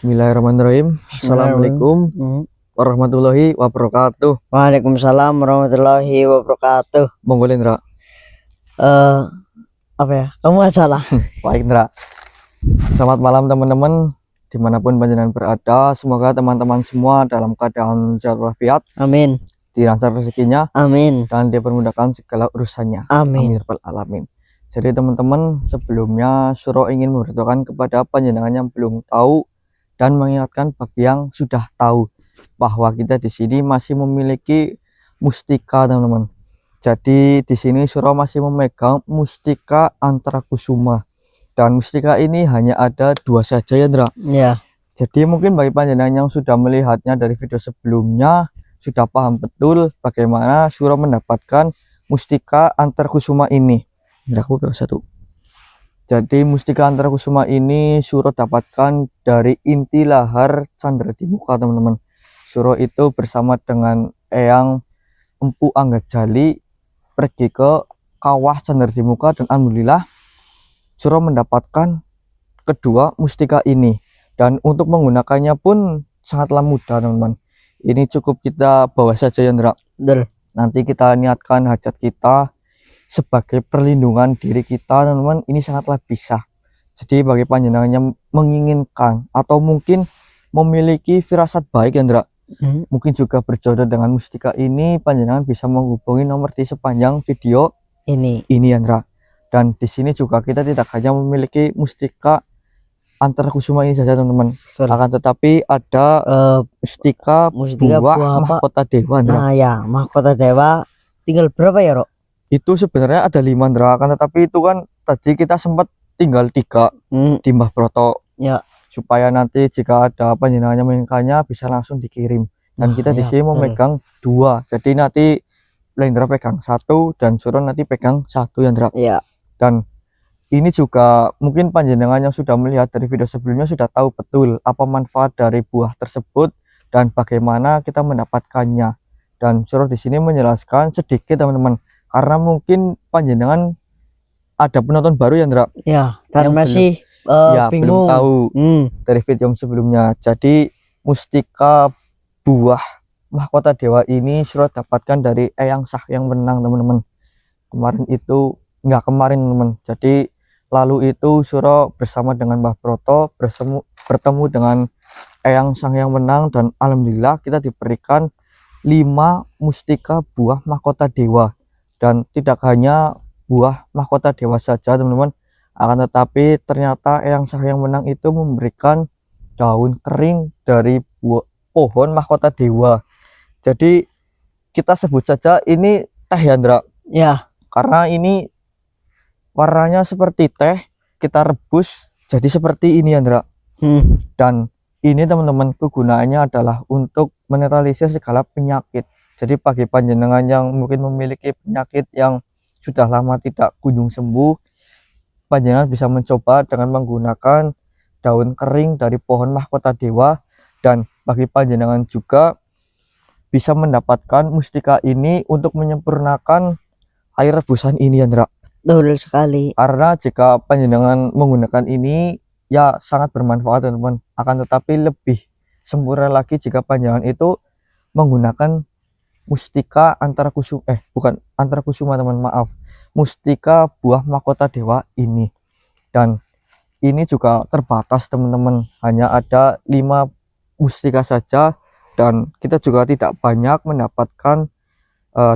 Bismillahirrahmanirrahim. Assalamualaikum warahmatullahi wabarakatuh. Waalaikumsalam warahmatullahi wabarakatuh. Monggo Indra. Apa ya? Kamu nggak salah. Baik Indra. Selamat malam teman-teman, dimanapun panjenengan berada. Semoga teman-teman semua dalam keadaan sehat walafiat. Amin. Dilancar rezekinya. Amin. Dan dipermudahkan segala urusannya. Amin. Amin ya rabbal alamin. Jadi teman-teman, sebelumnya Suro ingin memberitahukan kepada panjenengan yang belum tahu dan mengingatkan bagi yang sudah tahu bahwa kita di sini masih memiliki mustika teman-teman. Jadi di sini Suro masih memegang mustika antara kusuma, dan mustika ini hanya ada dua saja ya Indra. Ya. Jadi mungkin bagi panjenengan yang sudah melihatnya dari video sebelumnya sudah paham betul bagaimana Suro mendapatkan mustika antara kusuma ini. Indra, aku bawa satu. Jadi mustika antara kusuma ini Suro dapatkan dari inti lahar Candra di Muka teman-teman. Suro itu bersama dengan Eyang Empu Anggajali pergi ke kawah Candra di Muka, dan alhamdulillah Suro mendapatkan kedua mustika ini. Dan untuk menggunakannya pun sangatlah mudah teman-teman. Ini cukup kita bawa saja ya Indra. Nanti kita niatkan hajat kita sebagai perlindungan diri kita teman-teman, ini sangatlah bisa. Jadi bagi panjenengan yang menginginkan atau mungkin memiliki firasat baik ya Indra, mungkin juga berjodoh dengan mustika ini, panjenengan bisa menghubungi nomor di sepanjang video ini ya Indra. Dan di sini juga kita tidak hanya memiliki mustika antara kusuma ini saja teman-teman, akan tetapi ada mustika buah mahkota dewa Indra. Nah ya, mahkota dewa tinggal berapa ya Rok? Itu sebenarnya ada 5 Indra, kan tetapi itu kan tadi kita sempat tinggal 3 di Mbah Broto ya, supaya nanti jika ada panjenengannya menginginkannya bisa langsung dikirim. Dan kita di sini memegang 2, jadi nanti Indra pegang 1 dan Suro nanti pegang 1 ya Indra. Ya. Dan ini juga mungkin panjenengan yang sudah melihat dari video sebelumnya sudah tahu betul apa manfaat dari buah tersebut dan bagaimana kita mendapatkannya. Dan Suro di sini menjelaskan sedikit teman-teman, karena mungkin panjenengan ada penonton baru ya Indra. Ya, dan yang masih belum bingung. tahu dari video sebelumnya. Jadi mustika buah mahkota dewa ini Suro dapatkan dari Eyang Sahyang Wenang teman-teman. Kemarin itu enggak kemarin teman-teman. Jadi lalu itu Suro bersama dengan Mbah Broto bertemu dengan Eyang Sahyang Wenang, dan alhamdulillah kita diberikan 5 mustika buah mahkota dewa. Dan tidak hanya buah mahkota dewa saja teman-teman, akan tetapi ternyata Eyang Sahyang Wenang itu memberikan daun kering dari pohon mahkota dewa. Jadi kita sebut saja ini teh ya Indra ya, karena ini warnanya seperti teh, kita rebus jadi seperti ini ya Indra. Dan ini teman-teman kegunaannya adalah untuk menetralisir segala penyakit. Jadi bagi panjenengan yang mungkin memiliki penyakit yang sudah lama tidak kunjung sembuh, panjenengan bisa mencoba dengan menggunakan daun kering dari pohon mahkota dewa. Dan bagi panjenengan juga bisa mendapatkan mustika ini untuk menyempurnakan air rebusan ini ya Indra. Betul sekali. Karena jika panjenengan menggunakan ini ya sangat bermanfaat teman-teman, akan tetapi lebih sempurna lagi jika panjenengan itu menggunakan mustika antara kusuma bukan antara kusuma teman, maaf, mustika buah mahkota dewa ini. Dan ini juga terbatas teman-teman, hanya ada 5 mustika saja, dan kita juga tidak banyak mendapatkan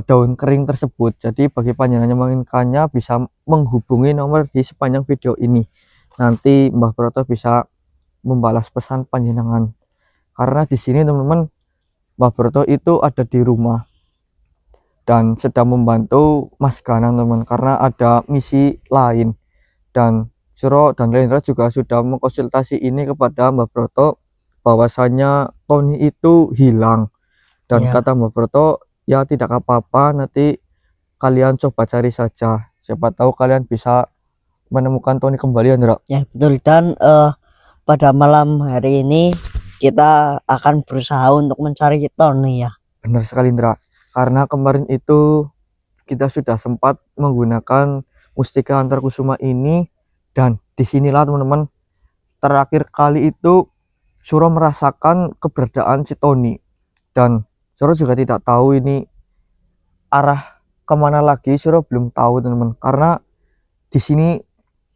daun kering tersebut. Jadi bagi panjenengan yang menginginkannya bisa menghubungi nomor di sepanjang video ini. Nanti Mbah Broto bisa membalas pesan panjenengan, karena di sini teman-teman Mbah Broto itu ada di rumah dan sedang membantu Mas Ganang teman, karena ada misi lain. Dan Suro dan Lendra juga sudah mengkonsultasi ini kepada Mbah Broto bahwasanya Tony itu hilang. Dan kata Mbah Broto ya tidak apa-apa, nanti kalian coba cari saja, siapa tahu kalian bisa menemukan Tony kembali Indra. Ya betul. Dan pada malam hari ini kita akan berusaha untuk mencari Tony ya. Benar sekali Indra, karena kemarin itu kita sudah sempat menggunakan mustika antar kusuma ini, dan disinilah teman-teman terakhir kali itu Suro merasakan keberadaan si Tony, dan Suro juga tidak tahu ini arah kemana lagi. Suro belum tahu teman-teman, karena di sini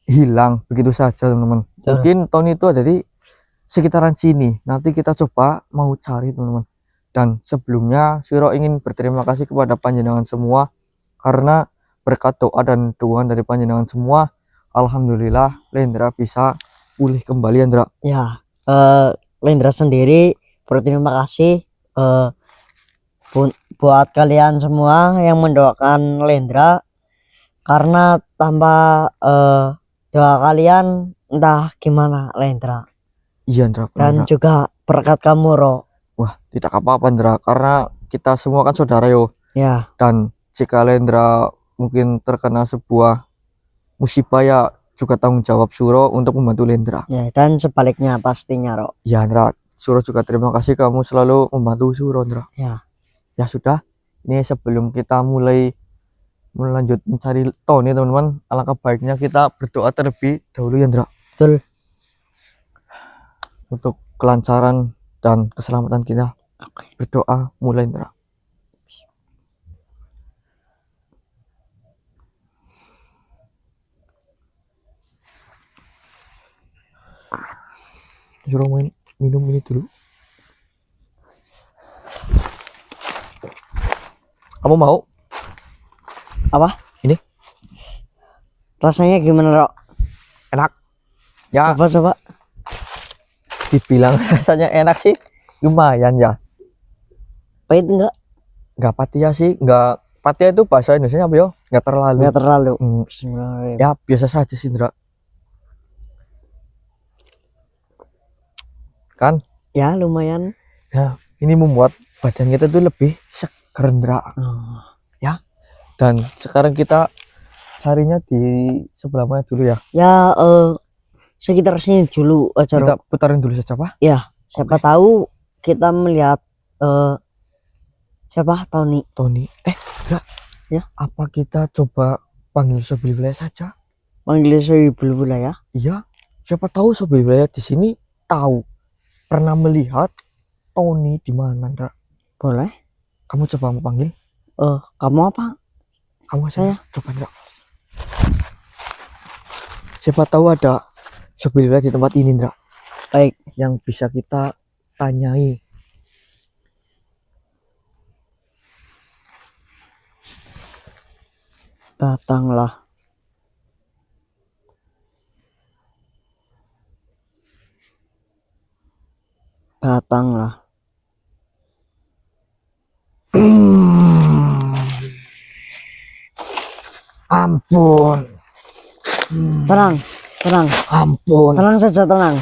hilang begitu saja teman-teman. Mungkin Tony itu ada di sekitaran sini. Nanti kita coba mau cari teman-teman. Dan sebelumnya Suro ingin berterima kasih kepada panjenengan semua, karena berkat doa dan dukungan dari panjenengan semua, alhamdulillah Lendra bisa pulih kembali Andra. Ya, Lendra sendiri berterima kasih buat kalian semua yang mendoakan Lendra, karena tanpa doa kalian entah gimana Lendra. Iya Andra. Dan juga berkat kamu Ro. Wah, tidak apa-apa Andra, karena kita semua kan saudara yo. Ya. Dan jika Lendra mungkin terkena sebuah musibah, ya juga tanggung jawab Suro untuk membantu Lendra. Ya, dan sebaliknya pastinya Ro. Ya Andra, Suro juga terima kasih kamu selalu membantu Suro Andra. Ya. Ya sudah, ini sebelum kita mulai melanjut mencari Tony teman-teman, alangkah baiknya kita berdoa terlebih dahulu ya Andra. Betul. Untuk kelancaran dan keselamatan kita. Berdoa mulai Andra. Suruh minum ini dulu. Kamu mau? Apa? Ini. Rasanya gimana Ro? Enak. Ya. Coba. Dibilang rasanya enak sih, lumayan ya. Pahit enggak? Enggak patia sih, enggak patia itu bahasa Indonesia apa yo? Enggak terlalu. Enggak terlalu. Ya biasa saja sih Indra. Kan? Ya lumayan. Ya ini membuat badan kita tuh lebih seger Indra. Ya. Dan sekarang kita carinya di sebelah mana dulu ya? Ya sekitar sini dulu aja Kita Ro. putarin dulu saja Pak. Ya, siapa tahu kita melihat siapa Tony. Enggak. Ya, apa kita coba panggil Sobil Wilayah saja? Panggil Sobil Wilayah? Iya, siapa tahu Sobil Wilayah di sini tahu pernah melihat Tony di mana, Ndra? Boleh. Kamu coba mau panggil? Kamu apa? Kamu saya coba Ndra. Siapa tahu ada Sobil Wilayah di tempat ini, Ndra. Baik, yang bisa kita tanyai. Datanglah. Datanglah. Ampun. Tenang. Ampun. Tenang saja, tenang.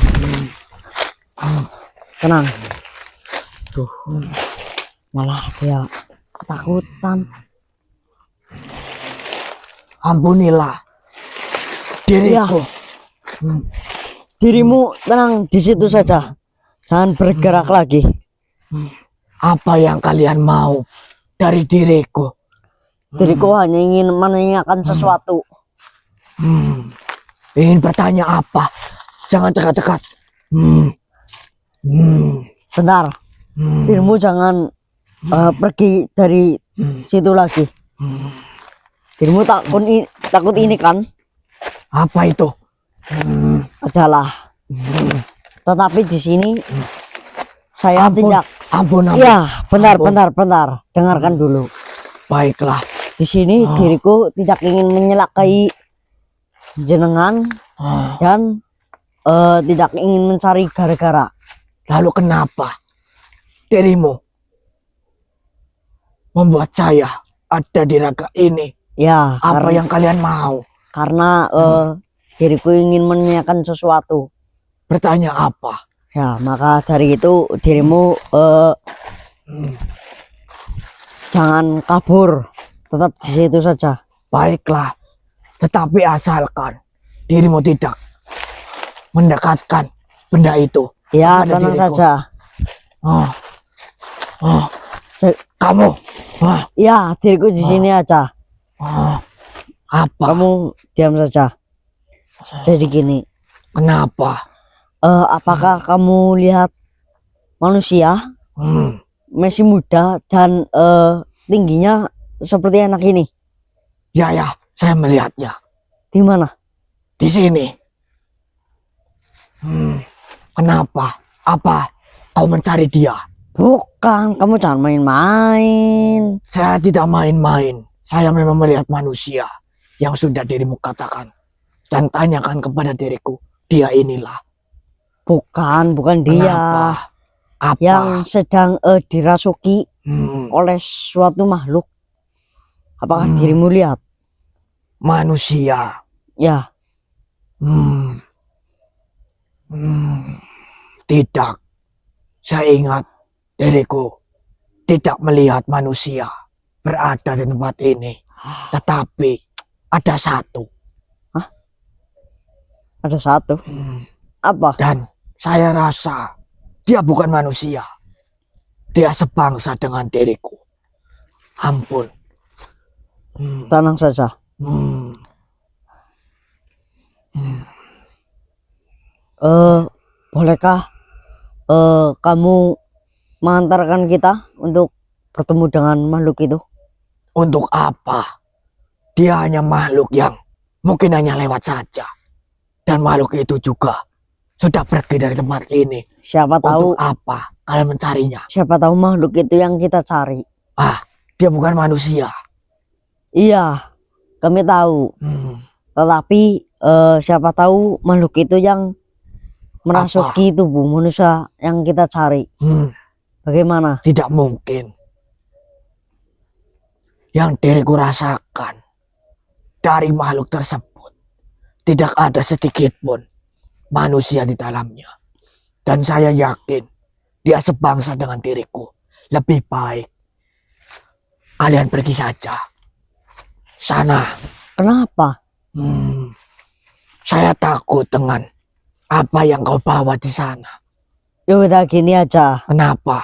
Tenang. Tuh. Malah dia ketakutan. Ampunilah diriku. Dirimu tenang di situ saja. Jangan bergerak lagi. Apa yang kalian mau dari diriku? Diriku hanya ingin menanyakan sesuatu. Ingin bertanya apa? Jangan dekat-dekat. Bentar. Dirimu jangan pergi dari situ lagi. Dirimu takut ini kan? Apa itu? Adalah. Tetapi di sini saya tidak. Ampun. Ya, bentar. Dengarkan dulu. Baiklah. Di sini diriku tidak ingin menyelakai jenengan dan tidak ingin mencari gara-gara. Lalu kenapa dirimu membuat saya ada di raga ini? Ya, apa yang kalian mau? Karena diriku ingin menanyakan sesuatu. Bertanya apa? Ya, maka dari itu dirimu jangan kabur, tetap di situ saja. Baiklah, tetapi asalkan dirimu tidak mendekatkan benda itu. Ya, tenang saja. Kamu? Ya, diriku di sini aja. Apa? Kamu diam saja. Jadi gini. Kenapa? Apakah kamu lihat manusia Hmm, masih muda dan tingginya seperti anak ini. ya, saya melihatnya Di mana? di sini. Kenapa? Apa kau mencari dia? Bukan, kamu jangan main-main. Saya tidak main-main. Saya memang melihat manusia yang sudah dirimu katakan. Dan tanyakan kepada diriku, dia inilah. Bukan dia Kenapa? Apa? yang sedang dirasuki Hmm, oleh suatu makhluk. Apakah Hmm. dirimu lihat? manusia. Ya, Hmm. Tidak. Saya ingat diriku tidak melihat manusia berada di tempat ini. Tetapi ada satu. ada satu. Apa? Dan saya rasa dia bukan manusia. Dia sebangsa dengan diriku. Ampun. Tenang saja. Hmm. Bolehkah kamu mengantarkan kita untuk bertemu dengan makhluk itu? Untuk apa? Dia hanya makhluk yang mungkin hanya lewat saja. Dan makhluk itu juga sudah pergi dari tempat ini. Siapa tahu, Untuk apa kalian mencarinya? siapa tahu makhluk itu yang kita cari. Dia bukan manusia. Iya, kami tahu. Tetapi siapa tahu makhluk itu yang merasuki tubuh manusia yang kita cari. Bagaimana? Tidak mungkin. Yang diriku rasakan dari makhluk tersebut tidak ada sedikit pun manusia di dalamnya. Dan saya yakin dia sebangsa dengan diriku. Lebih baik kalian pergi saja. Sana. Kenapa? Saya takut dengan apa yang kau bawa di sana. Ya udah gini aja. Kenapa?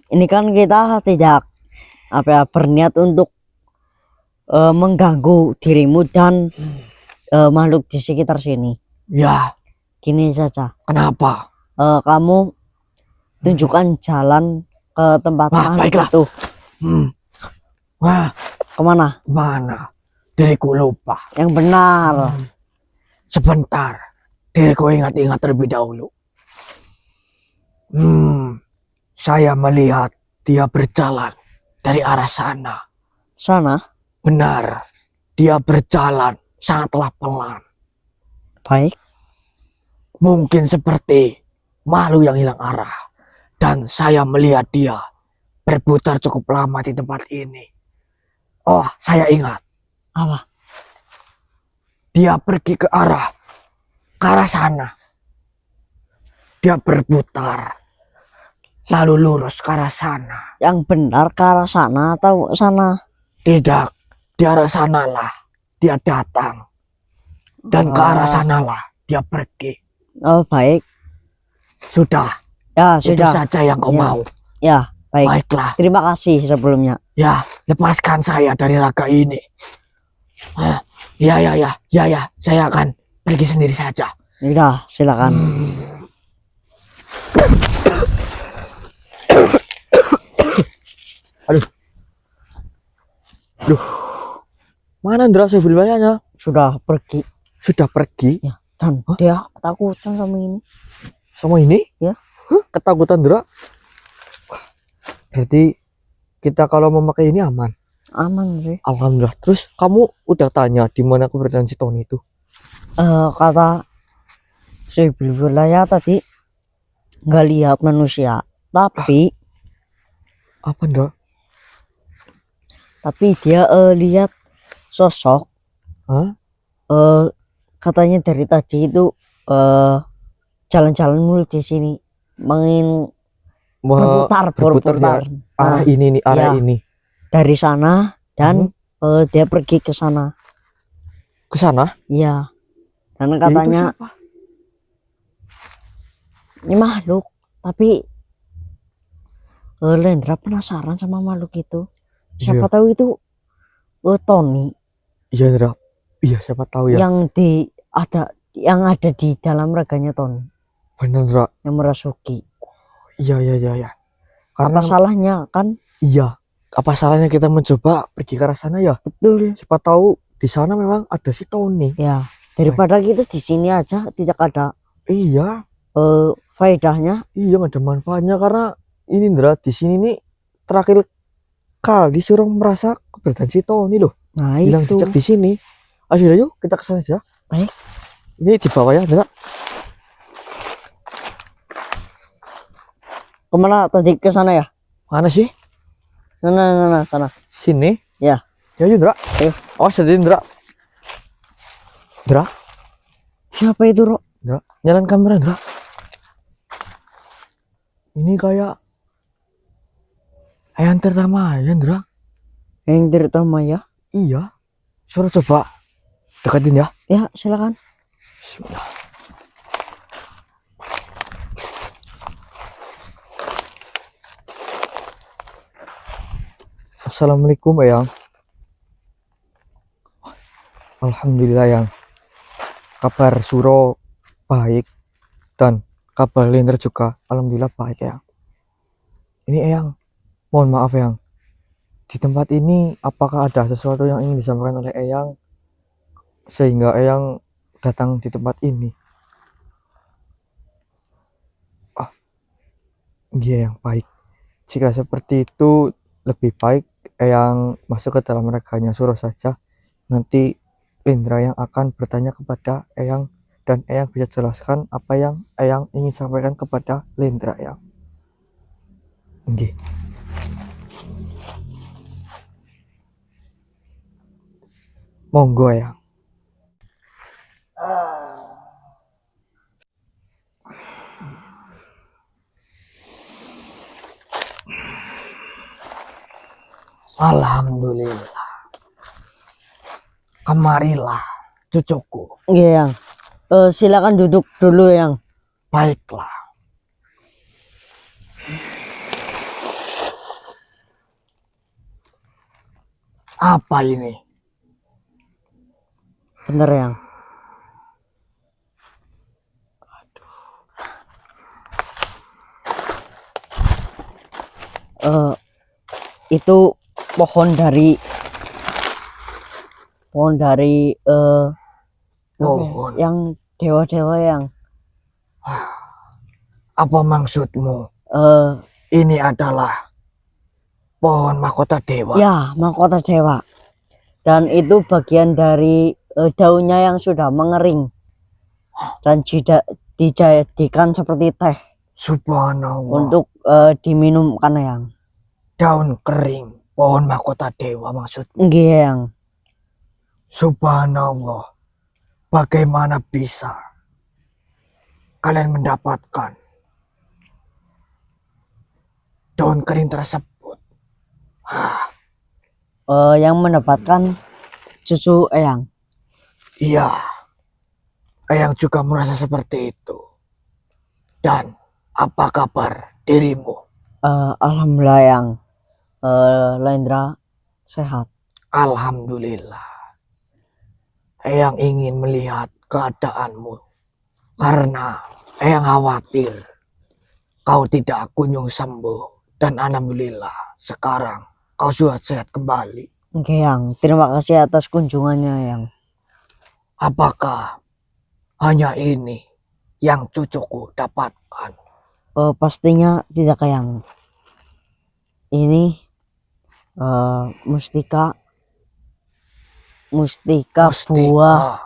Ini kan kita tidak berniat untuk mengganggu dirimu dan makhluk di sekitar sini. Ya, Gini saja. kenapa? Kamu tunjukkan jalan ke tempat makhluk baiklah. itu. Wah, Kemana? mana? Diriku lupa. Yang benar. Sebentar, diriku ingat-ingat terlebih dahulu. Saya melihat dia berjalan dari arah sana. Sana? Benar, dia berjalan sangatlah pelan. Baik. Mungkin seperti makhluk yang hilang arah. Dan saya melihat dia berputar cukup lama di tempat ini. Oh, saya ingat. Apa? Dia pergi ke arah sana. Dia berputar, lalu lurus ke arah sana. Yang benar ke arah sana atau sana? Tidak, di arah sanalah dia datang. Dan ke arah sanalah dia pergi. Oh, baik. Sudah, Ya, itu sudah. saja yang kau Ya. mau. Ya, baik. Baiklah, Terima kasih sebelumnya. ya, lepaskan saya dari raga ini. Ya, saya akan pergi sendiri saja. Udah, silakan. Mana Ndra sebelumnya? Sudah pergi. Sudah pergi Ya, dan dia ketakutan sama ini. sama ini? Ya. Ketakutan Ndra. Berarti kita kalau memakai ini aman. Aman sih. Alhamdulillah. Terus kamu udah tanya di mana keberadaan si Tony itu? Kata si wilayah tadi nggak lihat manusia, tapi Apa Ndra? dia lihat sosok. Hah? Katanya dari tadi itu jalan-jalan mulu di sini, berputar. di arah ini nih, arah ya. ini. Dari sana dan dia pergi ke sana. Ke sana? Iya. Dan Ya, itu katanya siapa? ini makhluk, tapi Lendra penasaran sama makhluk itu. Siapa tahu itu Tony Iya Ndra. Iya siapa tahu ya. yang ada di dalam raganya Tony. Bener, Ndra. yang merasuki. Iya, iya, iya, iya. Apa Karena salahnya kan? iya, apa salahnya kita mencoba pergi ke arah sana ya? Betul. Siapa tahu di sana memang ada si Tony. Ya, daripada kita di sini aja tidak ada Iya, faedahnya. iya nggak ada manfaatnya karena ini Ndra di sini nih terakhir kali suruh merasa keberadaan si Tony loh. Nah, Hilang itu. jejak di sini. Ayo yuk kita ke sana aja. Baik. Ini di bawah ya, Ndra. Kemana tadi, ke sana ya? Mana sih? Sana. Sini. Ya. Ya yuk, Ndra. Ayo. Awas hati, Ndra. Ndra, Siapa itu, Rok? Ndra, nyalain kamera, Ndra. Ini kayak ayam terutama ya, Ndra. Yang terutama ya? Iya. Suruh coba deketin ya. Ya, silakan. Bismillah. Assalamualaikum, Eyang. Alhamdulillah, Yang. Kabar Suro baik dan kabar Lender juga alhamdulillah baik, Eyang. Ini Eyang, mohon maaf, Eyang. Di tempat ini apakah ada sesuatu yang ingin disampaikan oleh Eyang sehingga Eyang datang di tempat ini? Iya, yang baik. Jika seperti itu, lebih baik Eyang masuk ke dalam raganya Suro saja. Nanti Lindra yang akan bertanya kepada Eyang dan Eyang bisa jelaskan apa yang Eyang ingin sampaikan kepada Lindra, Eyang. Nggih. Monggo, Eyang. Alhamdulillah. Kemarilah cucuku. Iya, Yang. Silakan duduk dulu, Yang. Baiklah. Apa ini? Bener, Yang. Itu pohon dari apa Pohon. ya, yang dewa-dewa yang Apa maksudmu? eh Ini adalah pohon mahkota dewa. ya, mahkota dewa. Dan itu bagian dari daunnya yang sudah mengering dan dijadikan seperti teh Subhanallah. untuk diminumkan, Yang. Daun kering pohon mahkota dewa maksudmu. Nggih, Yang. Subhanallah. Bagaimana bisa kalian mendapatkan daun kering tersebut? Yang mendapatkan cucu Eyang. Iya, Eyang juga merasa seperti itu. Dan apa kabar dirimu? Alhamdulillah, Yang. Lendra sehat. Alhamdulillah. Eyang ingin melihat keadaanmu karena Eyang khawatir kau tidak kunjung sembuh. Dan alhamdulillah sekarang kau sudah sehat kembali. Oke, Yang. Terima kasih atas kunjungannya, Yang. Apakah hanya ini yang cucuku dapatkan? Pastinya tidak, Yang. Ini mustika buah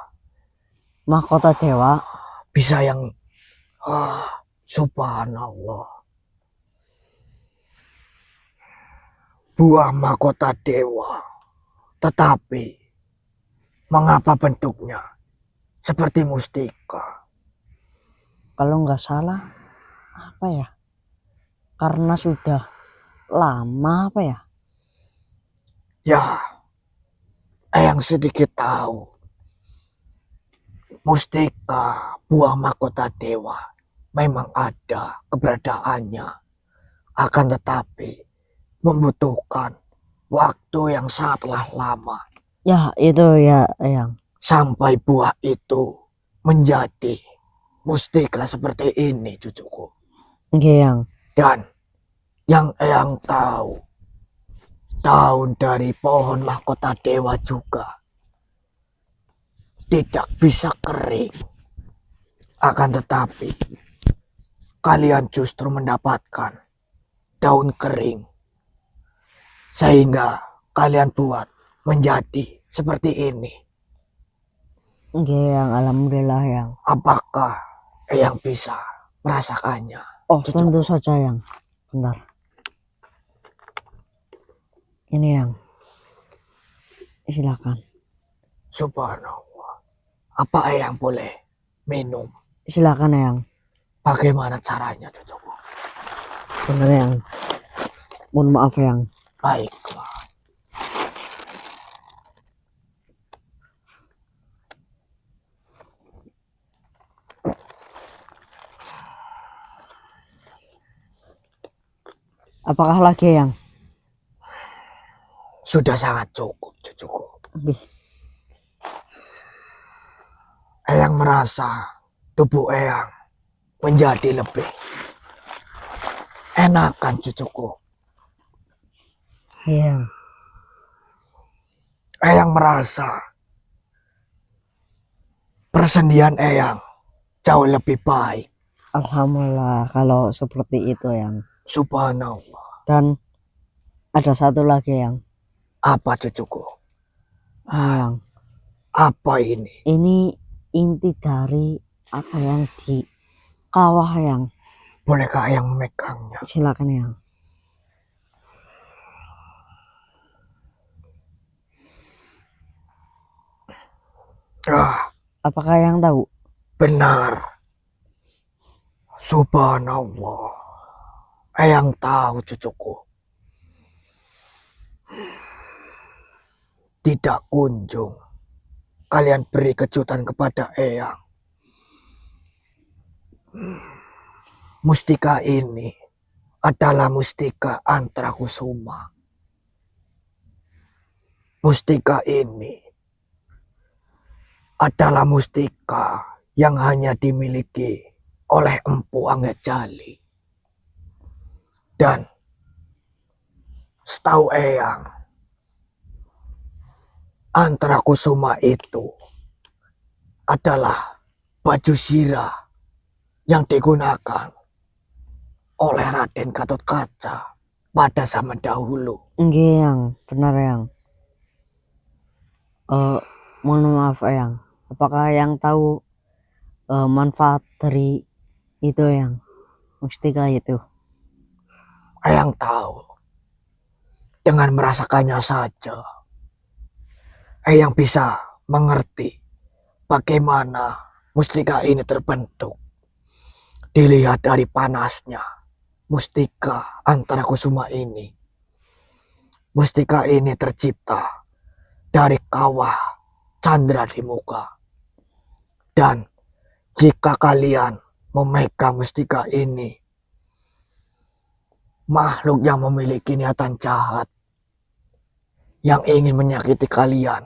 mahkota dewa. Bisa yang subhanallah. Buah mahkota dewa. Tetapi mengapa bentuknya seperti mustika? Kalau nggak salah, apa ya? Karena sudah lama, apa ya? Ya, Eyang sedikit tahu. Mustika buah mahkota dewa memang ada keberadaannya. Akan tetapi membutuhkan waktu yang sangatlah lama. Ya, itu ya, Eyang. Sampai buah itu menjadi mustika seperti ini, cucuku. Nggih, Yang. Dan yang Eyang tahu, daun dari pohon mahkota dewa juga tidak bisa kering. Akan tetapi, kalian justru mendapatkan daun kering. Sehingga kalian buat menjadi seperti ini. Nggih, Yang. Alhamdulillah, Yang. Apakah Eyang bisa merasakannya? Oh, Cucuku. tentu saja, Yang. Bentar. Ini, Yang. Silakan. Subhanallah. Apa Eyang boleh minum? Silakan, Yang. Bagaimana caranya, cucuku? Benar, Yang. Mohon maaf, Yang. Baiklah. Apakah lagi, Yang? Sudah sangat cukup, cucuku. Lebih. Eyang merasa tubuh Eyang menjadi lebih enakan, cucuku. Yang. Eyang merasa persendian Eyang jauh lebih baik. Alhamdulillah kalau seperti itu, Yang. Subhanallah. Dan ada satu lagi, Yang. Apa, cucuku? Yang. Apa ini? Ini inti dari apa yang di kawah, Yang. Bolehkah Eyang memegangnya? Silakan, Yang. Ah, Apakah Yang tahu? benar. Subhanallah. Eyang tahu, cucuku. Tidak kunjung kalian beri kejutan kepada Eyang. Mustika ini adalah mustika Antrakusuma. Mustika ini adalah mustika yang hanya dimiliki oleh Empu Anggajali. Dan setahu Eyang, Antrakusuma itu adalah baju sirah yang digunakan oleh Raden Gatotkaca pada zaman dahulu. Nggih, Yang. Benar, Yang. Mohon maaf, Yang. Apakah Yang tahu manfaat dari itu, Yang? Mustika itu. Eyang tahu. Dengan merasakannya saja, Eyang bisa mengerti bagaimana mustika ini terbentuk. Dilihat dari panasnya mustika Antrakusuma ini. Mustika ini tercipta dari kawah Candra di muka. Dan jika kalian memegang mustika ini, makhluk yang memiliki niatan jahat yang ingin menyakiti kalian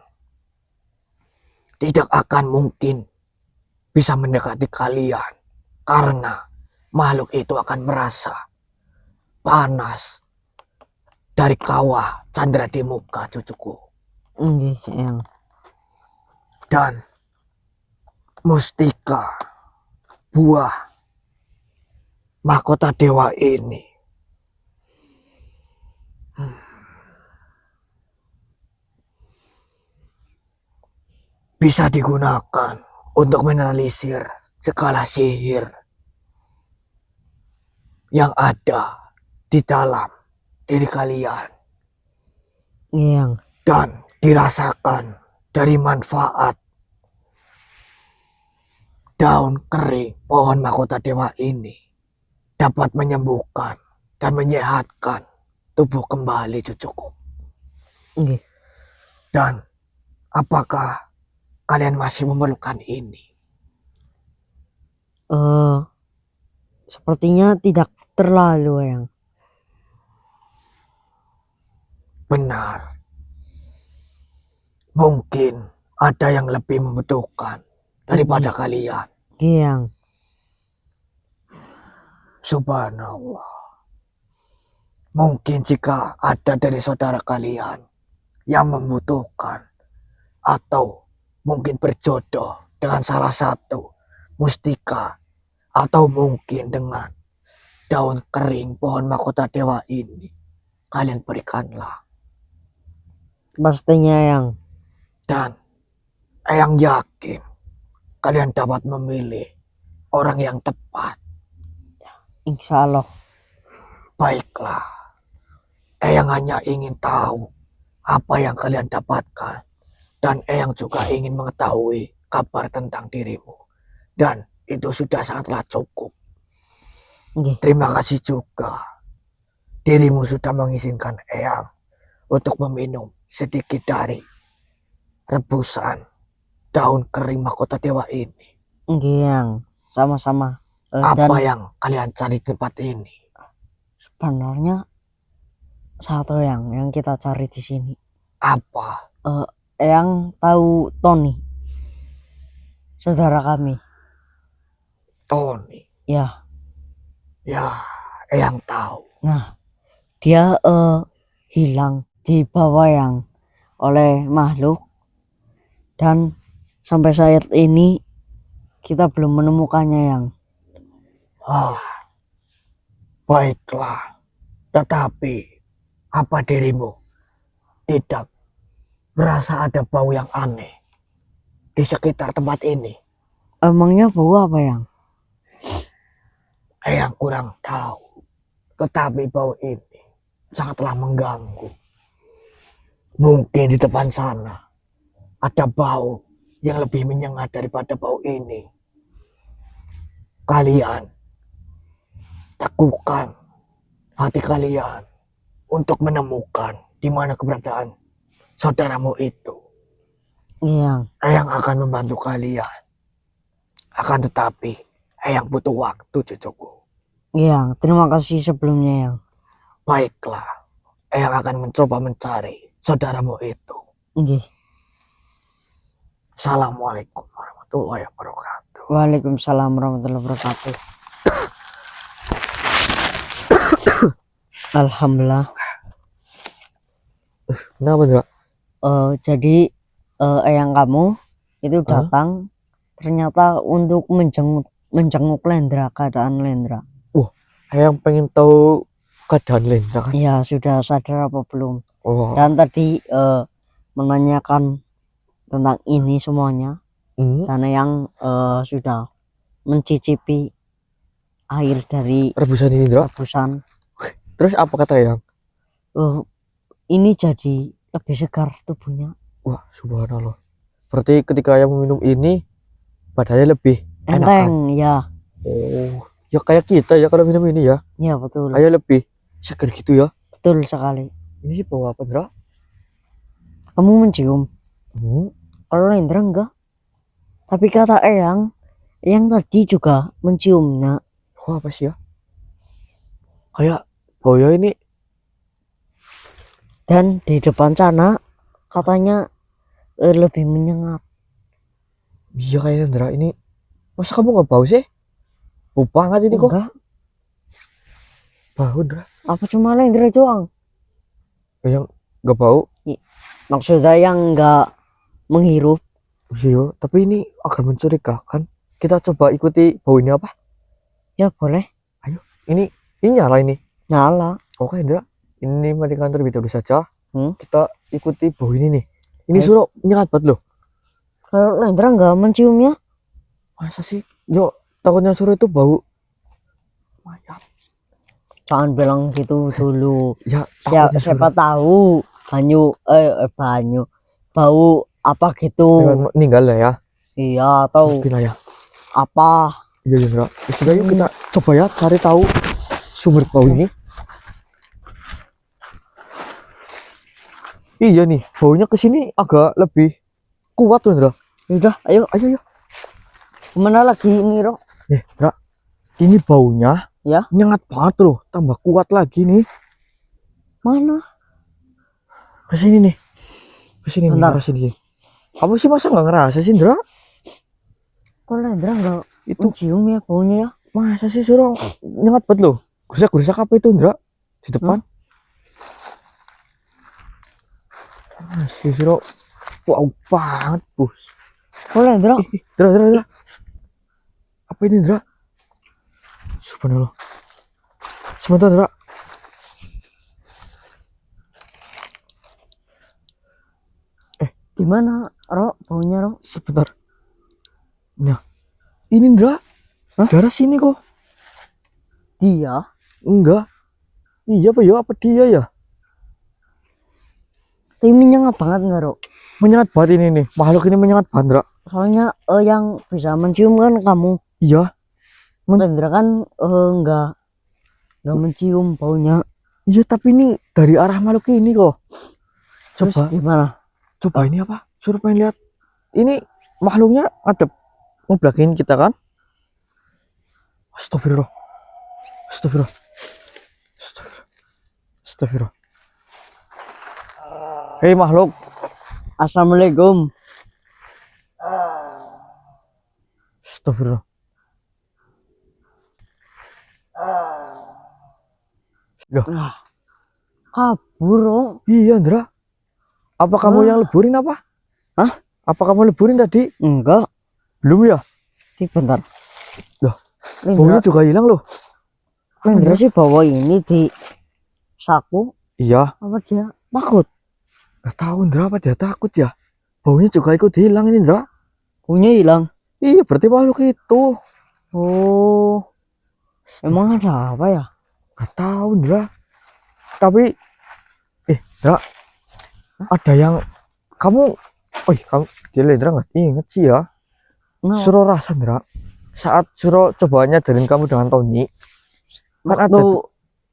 tidak akan mungkin bisa mendekati kalian, karena makhluk itu akan merasa panas dari kawah Candra di muka, cucuku. Nggih, Yang. Dan mustika buah mahkota dewa ini bisa digunakan untuk menelisir segala sihir yang ada di dalam diri kalian. Yang. Dan dirasakan dari manfaat daun kering pohon mahkota dewa ini dapat menyembuhkan dan menyehatkan tubuh kembali, cucuku. Nggih. Dan apakah kalian masih memerlukan ini? Sepertinya tidak terlalu, Yang. Benar. Mungkin ada yang lebih membutuhkan daripada kalian. Nggih, Yang. Subhanallah. Mungkin jika ada dari saudara kalian yang membutuhkan atau mungkin berjodoh dengan salah satu mustika atau mungkin dengan daun kering pohon mahkota dewa ini, kalian berikanlah. Pastinya yang Dan Eyang yakin kalian dapat memilih orang yang tepat. insya Allah. Baiklah, Eyang hanya ingin tahu apa yang kalian dapatkan. Dan Eyang juga ingin mengetahui kabar tentang dirimu. Dan itu sudah sangatlah cukup. Nggih. Terima kasih juga dirimu sudah mengizinkan Eyang untuk meminum sedikit dari rebusan daun kering mahkota dewa ini. Nggih yang sama-sama. Apa Dan yang kalian cari di tempat ini? sebenarnya satu yang kita cari di sini. Apa? Yang tahu Tony, saudara kami. Tony. Ya. Ya, Eyang tahu. Nah, dia hilang dibawa yang oleh makhluk, dan sampai saat ini kita belum menemukannya yang. Baiklah. Tetapi apa dirimu tidak merasa ada bau yang aneh di sekitar tempat ini? Emangnya bau apa yang? Eyang kurang tahu. Tetapi bau ini sangatlah mengganggu. Mungkin di depan sana ada bau yang lebih menyengat daripada bau ini. Kalian teguhkan hati kalian untuk menemukan di mana keberadaan saudaramu itu. Yang Eyang akan membantu kalian. Akan tetapi Eyang butuh waktu, cucuku. yang terima kasih sebelumnya yang. Baiklah, Eyang akan mencoba mencari saudaramu itu. Nggih. Assalamualaikum warahmatullahi wabarakatuh. Waalaikumsalam warahmatullahi wabarakatuh. Alhamdulillah. Kenapa Ndra? Jadi eyang kamu itu datang ternyata untuk menjenguk Lendra, keadaan Lendra. Eyang pengen tahu keadaan Lendra kan? Iya, sudah sadar apa belum? Oh. Dan tadi menanyakan tentang ini semuanya, karena yang sudah mencicipi air dari Rebusan ini Ndra. rebusan. Terus apa kata Eyang? Ini jadi lebih segar tubuhnya. Wah, subhanallah. Berarti ketika Eyang meminum ini badannya lebih enakan. Enteng, ya. Oh, ya kayak kita ya kalau minum ini ya. Ya betul. Kayak lebih segar gitu ya. Betul sekali. Ini bau apa Ndra? Kamu mencium? Kalau Lendra enggak. Tapi kata Eyang tadi juga menciumnya. Wah, apa sih ya? Kayak baunya ini. Dan di depan sana katanya lebih menyengat. Iya kayaknya Ndra ini. Masa kamu nggak bau sih? Bau banget ini kok. Enggak. Bau Ndra. Apa cuma Lendra doang? Yang nggak bau. Maksudnya yang enggak menghirup. Iya, tapi ini agak mencurigakan. Kita coba ikuti bau ini apa? Ya boleh. Ini nyala ini. Nyala. Oke Ndra. Ini mari kantor terlebih dahulu saja. Hmm? Kita ikuti bau ini nih. Ini Ayo. suruh nyengat banget loh. Kalau Lendra enggak menciumnya? Masa sih? Yo, takutnya suruh itu bau mayat. Jangan bilang gitu dulu. Ya, Siapa tahu banyu bau apa gitu. meninggal lah ya. Iya, atau Mungkin lah ya. apa. Iya Ndra. Sudah yuk kita coba ya cari tahu sumber bau ini. Iya nih, baunya kesini agak lebih kuat loh Ndra. Udah, ayo. Ayo. Kemana lagi ini, Rok? Ndra, ini baunya Ya. nyengat banget loh, tambah kuat lagi nih. Mana? Kesini nih, kesini nih, Bentar. kesini. Kamu sih masa nggak ngerasa sih Ndra? Kok Lendra enggak Itu mencium ya baunya ya? Masa sih Suro nyengat banget loh. Gerusak-gerusak apa itu Ndra? Di depan. Asli Suro. Wow banget bos. Boleh, Ndra. Ndra. Apa ini Ndra? Subhanallah. Sebentar Ndra. Gimana, Ro? Baunya, Ro? Sebentar. Nah, ini Ndra. Darah sini kok. Dia? Enggak. Iya apa ya? Apa dia ya? Ini nyengat banget nggak, Ro? Menyengat banget ini nih. Makhluk ini menyengat banget, Ndra. Soalnya yang bisa mencium kan kamu. Iya. Ndra kan nggak mencium baunya. Iya, tapi ini dari arah makhluk ini kok. Terus Coba. gimana? Coba ini apa? Suruh pengen lihat. Ini makhluknya ada ngebelakangin kita kan? Astagfirullah. Astagfirullah. Astagfirullah. Astagfirullah. Hei makhluk. Assalamualaikum. Astagfirullah. Loh, Kabur, Ro. iya Ndra. Apa kamu yang leburin apa? Hah? Apa kamu leburin tadi? Enggak. Belum ya? Bentar. Loh, Indra, baunya juga hilang loh. Indra sih bawa ini di saku. Iya, Apa dia takut? nggak tahu Ndra apa dia takut ya. Baunya juga ikut hilang ini Ndra. Punya hilang. Iya, berarti makhluk itu. Oh, emang ada apa ya? Nggak tahu Ndra. Tapi, Ndra, ada yang kamu, kamu gila Ndra nggak inget sih ya. Nah, Suro rasa Ndra. Saat Suro coba nyadarin kamu dengan Tony, kan ada,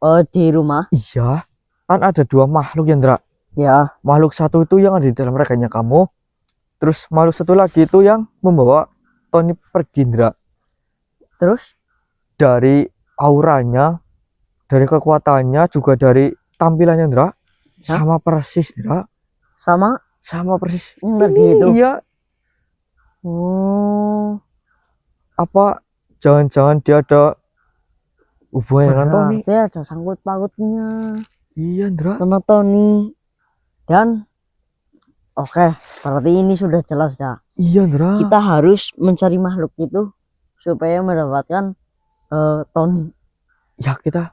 waktu di rumah. iya, kan ada dua makhluk ya Ndra. Ya, Makhluk satu itu yang ada di dalam raganya kamu, terus makhluk satu lagi itu yang membawa Tony pergi Ndra. terus Dari auranya, dari kekuatannya, juga dari tampilannya Ndra, sama persis Ndra. sama Persis. yang tadi itu. Iya. Oh, Apa jangan-jangan dia ada hubungan dengan Tony? berarti ada sangkut pautnya Iya Ndra. sama Tony. Dan oke, berarti ini sudah jelas ya. Iya Ndra. Kita harus mencari makhluk itu supaya mendapatkan Tony. Ya kita.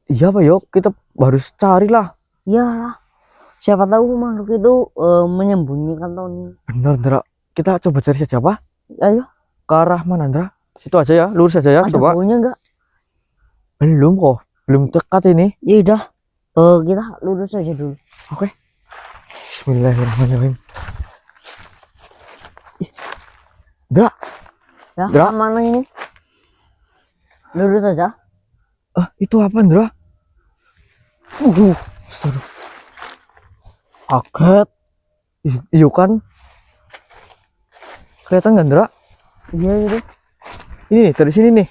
Iya Pak yuk, kita harus carilah. Iyalah, siapa tahu makhluk itu menyembunyikan Tony. Bener Ndra. Kita coba cari saja Pak. Ayo, Ke arah mana Ndra? Situ aja ya, lurus aja ya. ada Coba. baunya enggak? Belum kok. Belum dekat ini. Ya udah, kita lurus aja dulu. Oke. Bismillahirrahmanirrahim. Ndra. Ya, Ndra. mana ini? Lurus aja. Itu apa Ndra? Aduh, kaget. Iya kan? Kelihatan nggak Ndra? Iya gitu. Ini nih, dari sini nih.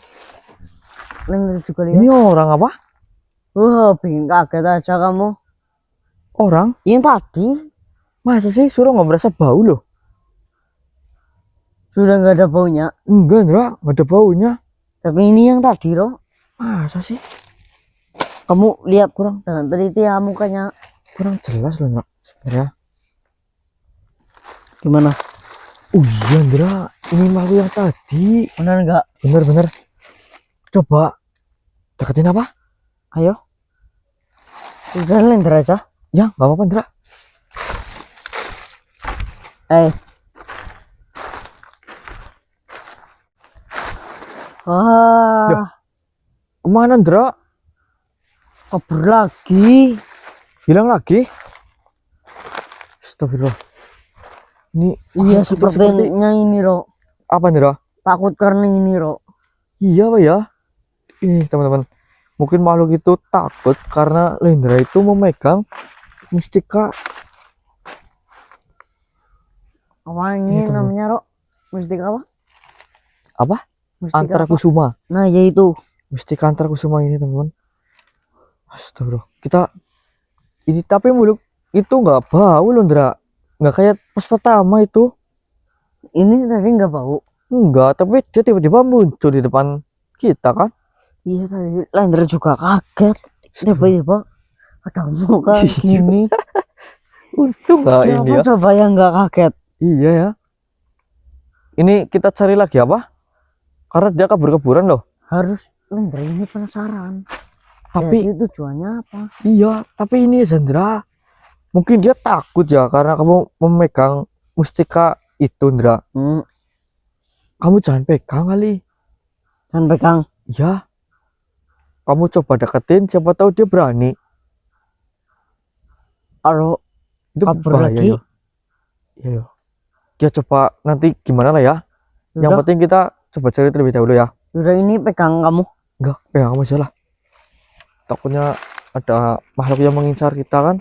Lengger juga lihat. Ini orang apa? Wah, bikin kaget aja kamu. Orang? Yang tadi Masa sih Suruh nggak merasa bau loh? sudah nggak ada baunya. Enggak Ndra, nggak ada baunya. Tapi ini yang tadi, Ro. Masa sih? Kamu lihat kurang dengan teliti ya mukanya. Kurang jelas loh Ndra. Sebenarnya. Gimana? Oh iya Ndra, ini makhluk yang tadi. Benar nggak? Bener. Coba deketin apa? Ayo. Udah lengger aja. Ya, nggak apa-apa Ndra. Wah, Loh. Kemana Ndra? kabur lagi. Hilang lagi? Astagfirullah. Ini Iya, makhluk itu sepertinya ini, Ro. apa Ndra? Takut karena ini, Ro. Iya Pak ya. Ini teman-teman. Mungkin makhluk itu takut karena Lendra itu memegang mustika. Apa ini Itu. namanya, Ro? Mustika apa? Apa? Mustika Antara apa? kusuma. Nah, yaitu. Mustika antara kusuma ini teman-teman. Astagfirullah. Kita ini tapi mulut itu nggak bau loh Ndra. Nggak kayak pas pertama itu. Ini tadi nggak bau. Enggak, tapi dia tiba-tiba muncul di depan kita kan. Iya tadi Lender juga kaget. Tiba-tiba ada muka Iya. gini. Untung nggak ini Siapa ya. coba yang nggak kaget? Iya ya. Ini kita cari lagi apa? Karena dia kabur-kaburan loh. Harus Lender ini penasaran. Tapi Jadi tujuannya apa? iya, tapi ini Zandra. Mungkin dia takut ya karena kamu memegang mustika itu, Ndra. Kamu jangan pegang kali. Kan pegang. Ya. Kamu coba deketin, siapa tahu dia berani. Kalau Itu kabur bahaya lagi. ya. Iya, ya. Dia coba nanti gimana lah ya. Yang Udah, penting kita coba cari terlebih dahulu ya. udah ini pegang kamu. Enggak, pegang kamu aja lah. Takutnya ada makhluk yang mengincar kita kan.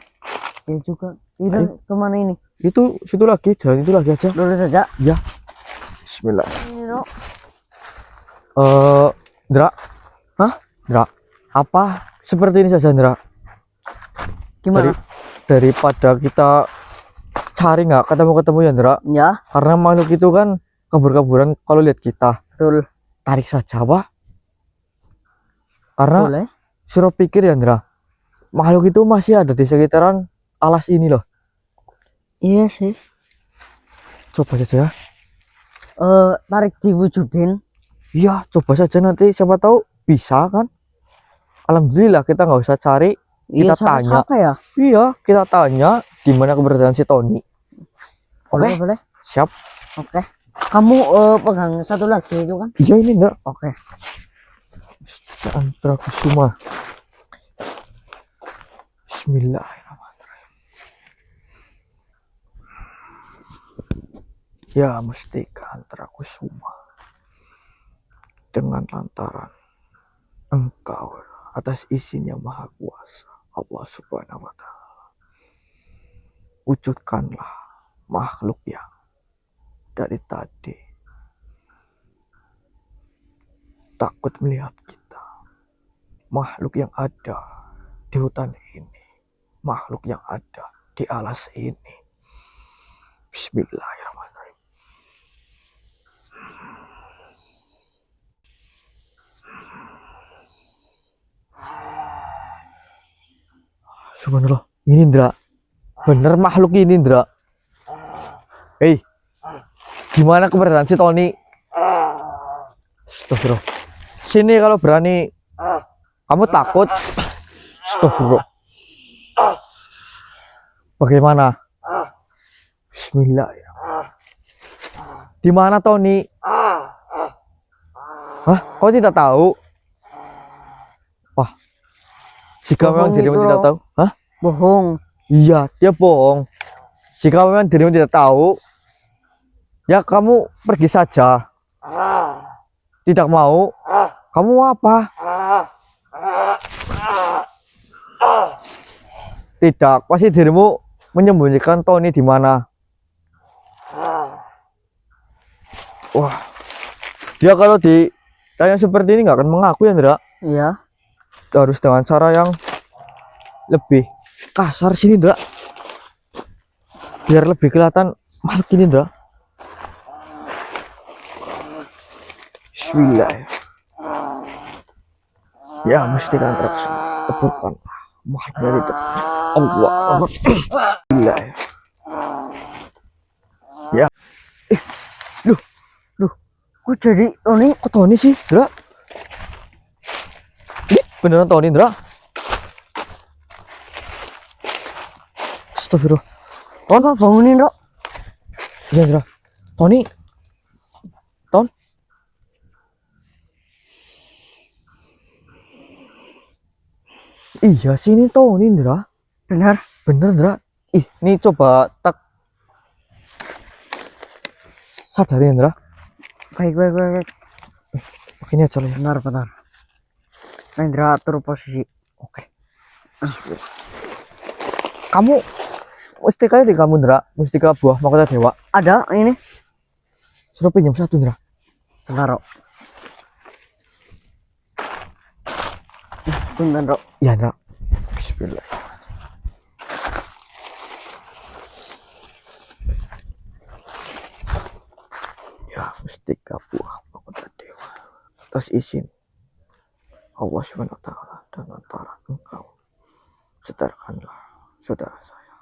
Ya juga. Udah kemana ini? Itu situ lagi, jalan itu lagi aja. Lurus saja. Bismillah. Ini dok. Ndra. Hah? Ndra. Apa seperti ini saja, Ndra? Gimana? Daripada kita cari nggak ketemu-ketemu ya, Ndra. Ya, Karena makhluk itu kan kabur-kaburan kalau lihat kita. betul. Tarik saja, Pak. Karena Boleh. suruh pikir ya, Ndra. Makhluk itu masih ada di sekitaran alas ini loh. Iya sih. Coba saja ya. Tarik diwujudin. Iya, coba saja nanti siapa tahu bisa kan. Alhamdulillah kita nggak usah cari. Iya, Kita tanya. siapa ya? Iya, kita tanya di mana keberadaan si Tony. Boleh, Oke, boleh. siap. Oke. Kamu pegang satu lagi itu kan? Iya ini enggak. Oke. Antara kusuma. Bismillahirrahmanirrahim. Ya mustika antara kusuma. Dengan lantaran engkau atas izin yang maha kuasa Allah subhanahu wa ta'ala, wujudkanlah makhluk yang dari tadi takut melihat kita, makhluk yang ada di hutan ini, makhluk yang ada di alas ini. Bismillahirrahmanirrahim. Subhanallah, ini Ndra, bener makhluk ini Ndra. Hei, gimana keberadaan si Tony? Astagfirullah. Sini kalau berani. Kamu takut? Astagfirullah. Bagaimana? Bismillahirrahmanirrahim. Di mana Tony? Hah? Kau tidak tahu? Wah, jika memang Bohong dirimu itu tidak loh. tahu, hah? Bohong. Iya, dia bohong. Jika memang dirimu tidak tahu, ya kamu pergi saja. Tidak mau, kamu apa? Tidak, pasti dirimu menyembunyikan Tony di mana? Wah, dia kalau ditanya seperti ini nggak akan mengaku ya, Ndra. Iya. Harus dengan cara yang lebih kasar sini, Ndra. Biar lebih kelihatan makhluk ini, Ndra. Bismillah. Ya, mesti kan teraksu. Tepukan makhluk dari itu. Allah. Bismillah. Ya. Kok jadi Tony? Kok Tony sih, Ndra? Ini beneran Tony, Ndra? Astagfirullah. Apa bangunin dok? Iya, Ndra. Tony. Ton. Iya sih, ini Tony, Ndra. Benar. Bener, Ndra. Ih, ini coba tak sadari, Ndra. Baik, baik, baik, baik. Begini aja lah ya. Benar, benar. Lendra atur posisi. Oke. Kamu mustika di kamu, Ndra. Mustika buah mahkota dewa. Ada ini. Suruh pinjam satu, Ndra. Benar dok. Bentar dok. Iya, Ndra. Bismillah. Ya, mustika atas izin Allah SWT dan antara engkau, sedarkanlah saudara saya.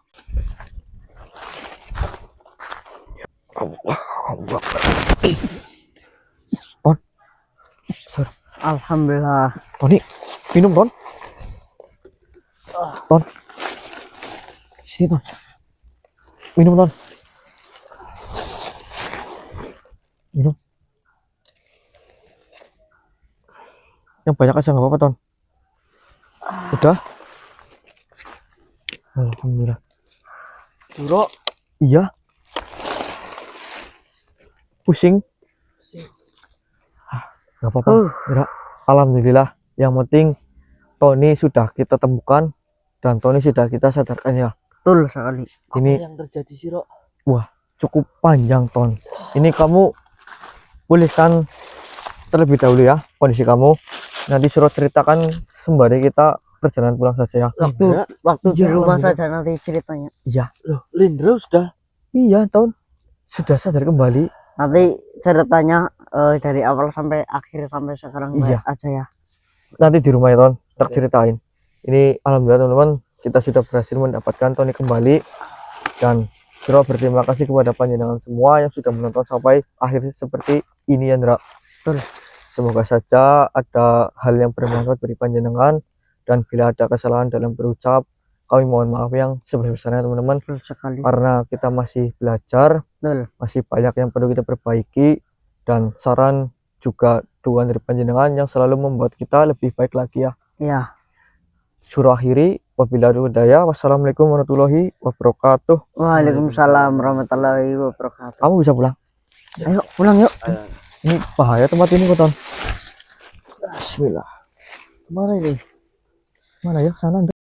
Ya Allah, Allah. Ton, Alhamdulillah. Tony, minum Ton. Ton, sini Ton. Minum Ton. Minum. Yang banyak aja nggak apa-apa Ton. Udah. Alhamdulillah. Bro, Iya. Pusing. Gak apa-apa. Mira. Alhamdulillah. Yang penting Tony sudah kita temukan dan Tony sudah kita sadarkan ya. betul sekali. Ini yang terjadi sih, Rok? cukup panjang Ton. Ini kamu pulihkan terlebih dahulu ya kondisi kamu. Nanti suruh ceritakan sembari kita perjalanan pulang saja ya. Waktu di Iya, rumah Alhamdulillah. saja nanti ceritanya. Iya. Loh, Lindro sudah. Iya Ton. Sudah sadar kembali. Nanti ceritanya dari awal sampai akhir sampai sekarang Iya. aja ya. Nanti di rumah ya Ton. Tak Oke. ceritain. Ini alhamdulillah teman-teman, kita sudah berhasil mendapatkan Tony kembali dan Suruh berterima kasih kepada panjenengan semua yang sudah menonton sampai akhir seperti ini ya Ndra. Betul. Semoga saja ada hal yang bermanfaat bagi panjenengan, dan bila ada kesalahan dalam berucap kami mohon maaf yang sebesar-besarnya teman-teman, Betul sekali. karena kita masih belajar, Betul. masih banyak yang perlu kita perbaiki, dan saran juga doa dari panjenengan yang selalu membuat kita lebih baik lagi ya. Iya. Suruh akhiri, wabillahi hidayah, wassalamualaikum warahmatullahi wabarakatuh. Waalaikumsalam warahmatullahi wabarakatuh. Kamu bisa pulang. Ayo pulang yuk. Ini bahaya tempat ini Koton. Bismillah. Mana ini? Mana ya? Sana.